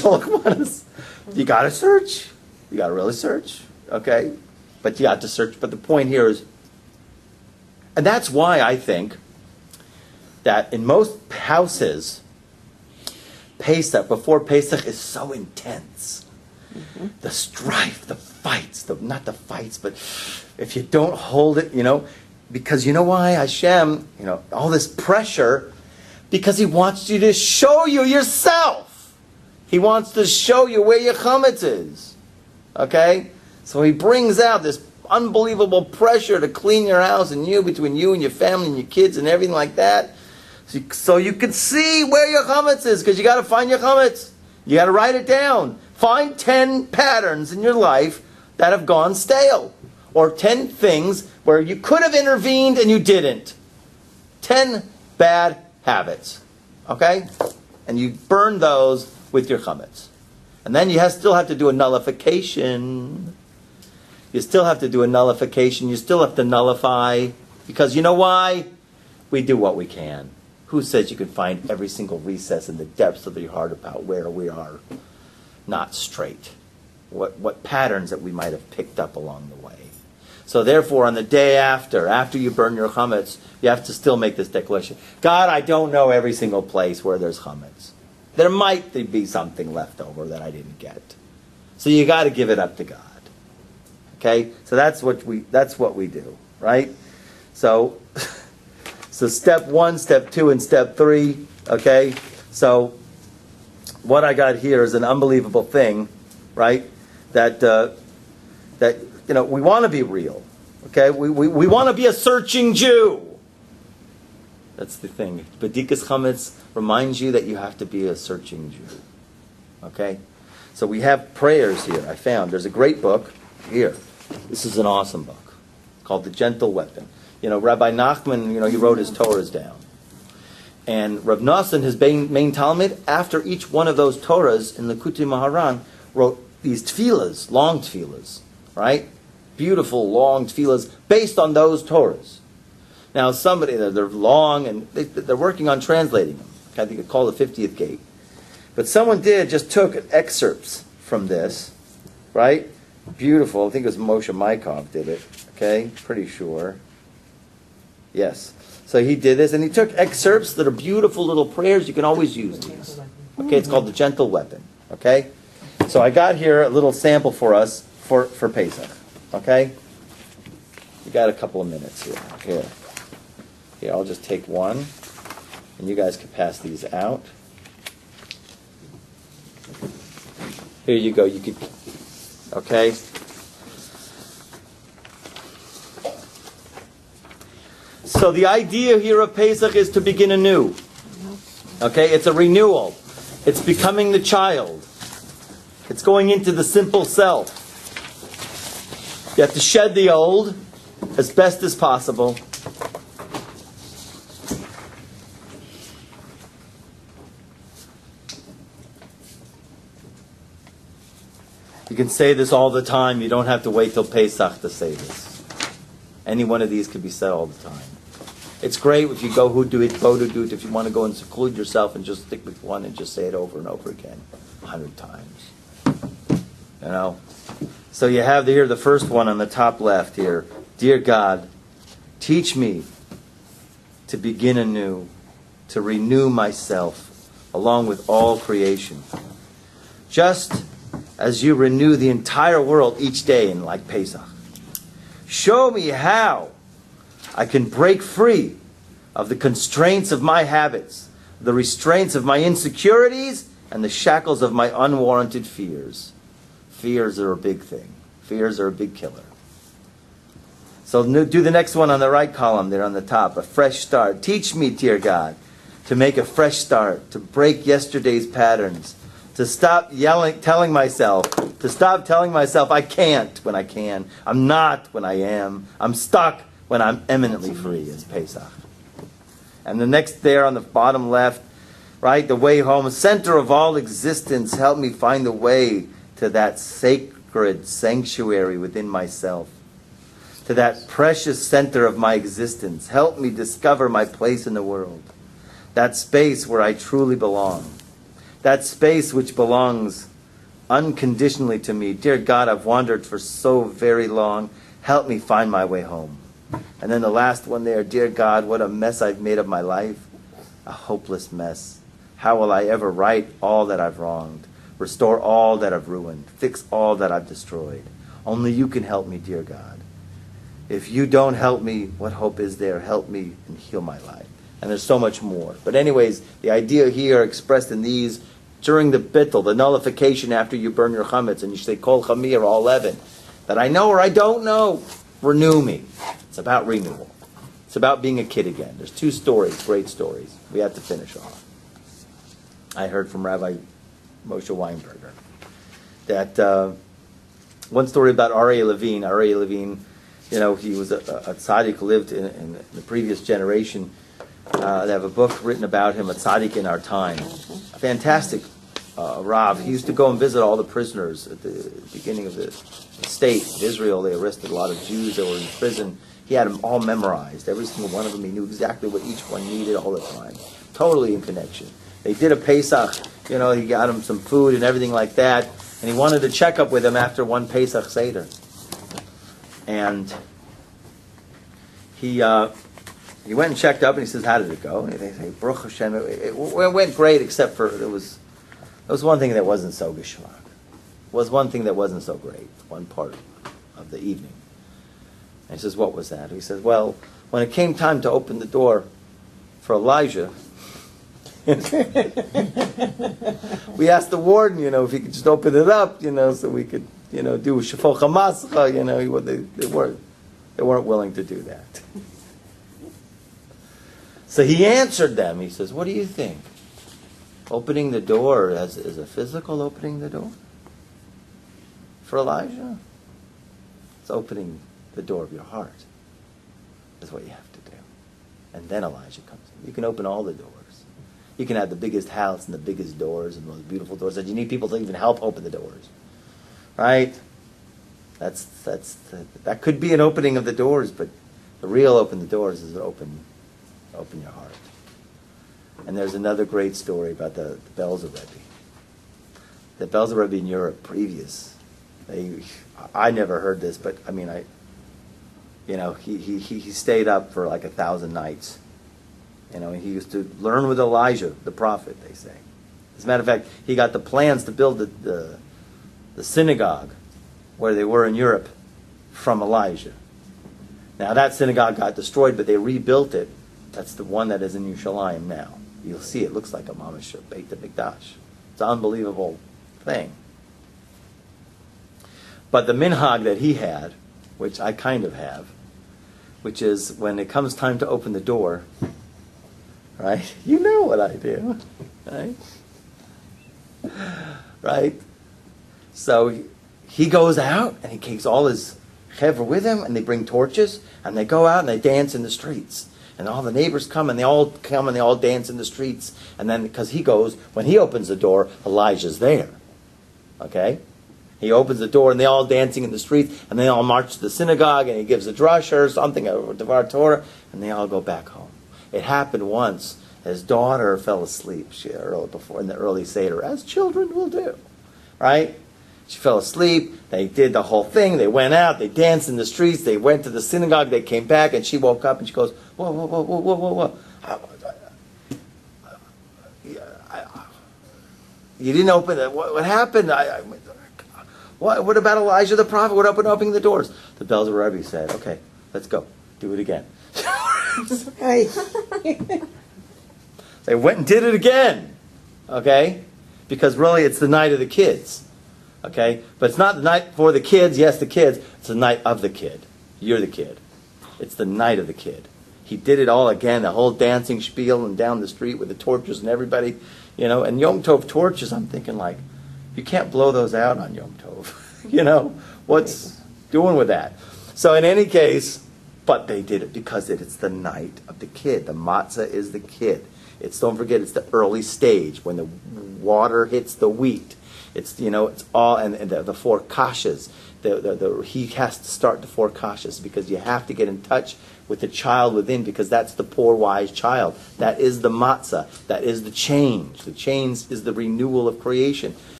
You got to search. You got to really search. Okay? But you got to search. But the point here is, and that's why I think that in most houses, Pesach, before Pesach, is so intense. Mm-hmm. The strife, the fights, not the fights, but if you don't hold it, because you know why? Hashem, all this pressure, because He wants you to show you yourself. He wants to show you where your chametz is. Okay? So He brings out this unbelievable pressure to clean your house and between you and your family and your kids and everything like that. So you can see where your chametz is, because you got to find your chametz. You got to write it down. Find 10 patterns in your life that have gone stale. Or 10 things where you could have intervened and you didn't. 10 bad habits. Okay? And you burn those with your chametz. And then you still have to do a nullification. You still have to do a nullification. You still have to nullify. Because you know why? We do what we can. Who says you can find every single recess in the depths of your heart about where we are not straight? What patterns that we might have picked up along the way. So therefore, on the day after you burn your chametz, you have to still make this declaration. God, I don't know every single place where there's chametz. There might be something left over that I didn't get. So you got to give it up to God. Okay? So that's what we do, right? So step 1, step 2, and step 3, okay? So what I got here is an unbelievable thing, right? That we want to be real, okay? We want to be a searching Jew. That's the thing. Bedikas Chametz reminds you that you have to be a searching Jew, okay? So we have prayers here. I found there's a great book here. This is an awesome book called The Gentle Weapon. Rabbi Nachman, he wrote his Torahs down. And Rav Nosson, his main Talmud, after each one of those Torahs in the Likutei Moharan, wrote these tefillahs, long tefillahs, right? Beautiful, long tefillahs, based on those Torahs. Now, they're long, and they're working on translating them. I think it's called the 50th Gate. But someone just took excerpts from this, right? Beautiful. I think it was Moshe Weinberger did it, okay? Pretty sure. Yes. So he did this, and he took excerpts that are beautiful little prayers. You can always use these. Okay, it's called The Gentle Weapon. Okay? So I got here a little sample for us for Pesach. Okay? You got a couple of minutes here. Here, I'll just take one, and you guys can pass these out. Here you go. You could... Okay? So the idea here of Pesach is to begin anew. Okay? It's a renewal. It's becoming the child. It's going into the simple self. You have to shed the old as best as possible. You can say this all the time. You don't have to wait till Pesach to say this. Any one of these could be said all the time. It's great if you go to do it. If you want to go and seclude yourself and just stick with one and just say it over and over again 100 times. So you have here the first one on the top left here. Dear God, teach me to begin anew, to renew myself along with all creation. Just as you renew the entire world each day in like Pesach. Show me how I can break free of the constraints of my habits, the restraints of my insecurities, and the shackles of my unwarranted fears. Fears are a big thing. Fears are a big killer. So do the next one on the right column there on the top, a fresh start. Teach me, dear God, to make a fresh start, to break yesterday's patterns, to stop telling myself I can't when I can, I'm not when I am, I'm stuck when I'm eminently free, as Pesach. And the next there on the bottom left, right, the way home, center of all existence, help me find the way to that sacred sanctuary within myself, to that precious center of my existence. Help me discover my place in the world, that space where I truly belong, that space which belongs unconditionally to me. Dear God, I've wandered for so very long. Help me find my way home. And then the last one there, dear God, what a mess I've made of my life. A hopeless mess. How will I ever right all that I've wronged? Restore all that I've ruined. Fix all that I've destroyed. Only you can help me, dear God. If you don't help me, what hope is there? Help me and heal my life. And there's so much more. But anyways, the idea here expressed in these, during the bittul, the nullification after you burn your chametz, and you say, kol chamir, all leaven, that I know or I don't know, renew me. It's about renewal. It's about being a kid again. There's two stories, great stories. We have to finish off. I heard from Rabbi Moshe Weinberger that one story about Aryeh Levine. Aryeh Levine, he was a tzaddik who lived in the previous generation. They have a book written about him, a tzaddik in our time. A fantastic Rav. He used to go and visit all the prisoners at the beginning of the state of Israel. They arrested a lot of Jews that were in prison. He had them all memorized. Every single one of them, he knew exactly what each one needed all the time. Totally in connection. They did a Pesach, he got him some food and everything like that. And he wanted to check up with him after one Pesach seder. And he went and checked up, and he says, how did it go? And they say, Baruch Hashem, it went great, except for there was one thing that wasn't so geschmack. Was one thing that wasn't so great, one part of the evening. And he says, what was that? He says, well, when it came time to open the door for Elijah, we asked the warden, if he could just open it up, so we could, do shafol chamascha, they weren't willing to do that. So he answered them. He says, what do you think? Opening the door is a physical opening the door? For Elijah? It's opening the door of your heart. That's what you have to do. And then Elijah comes in. You can open all the doors. You can have the biggest house and the biggest doors and the most beautiful doors. And you need people to even help open the doors. Right? That could be an opening of the doors, but the real open the doors is to open your heart. And there's another great story about the Belzer Rebbe. The Belzer Rebbe in Europe, previous. I never heard this, but he stayed up for like 1,000 nights. He used to learn with Elijah, the prophet, they say. As a matter of fact, he got the plans to build the synagogue where they were in Europe from Elijah. Now that synagogue got destroyed, but they rebuilt it. That's the one that is in Yerushalayim now. You'll see it looks like a mamash Beit HaMikdash. It's an unbelievable thing. But the minhag that he had, which I kind of have, which is when it comes time to open the door, right? You know what I do, right? Right? So he goes out and he takes all his chevra with him, and they bring torches, and they go out and they dance in the streets. And all the neighbors come and they all dance in the streets. And then, because when he opens the door, Elijah's there. Okay? He opens the door and they all dancing in the streets, and they all march to the synagogue, and he gives a drasha or something, a Devar Torah, and they all go back home. It happened once. His daughter fell asleep in the early seder, as children will do. Right? She fell asleep. They did the whole thing. They went out. They danced in the streets. They went to the synagogue. They came back, and she woke up and she goes, "Whoa, whoa, whoa, whoa, whoa, whoa, whoa! You didn't open it. What happened? What about Elijah the prophet? What about opening the doors?" The Belzer Rebbe said, "Okay, let's go. Do it again." They went and did it again. Okay, because really it's the night of the kids. Okay? But it's not the night for the kids. Yes, the kids. It's the night of the kid. You're the kid. It's the night of the kid. He did it all again, the whole dancing spiel and down the street with the torches and everybody, and Yom Tov torches, I'm thinking like, you can't blow those out on Yom Tov. What's doing with that? So in any case, but they did it because it's the night of the kid. The matzah is the kid. Don't forget, it's the early stage when the water hits the wheat. It's it's all, and the four kashas. He has to start the four kashas because you have to get in touch with the child within, because that's the poor wise child. That is the matzah. That is the change. The change is the renewal of creation.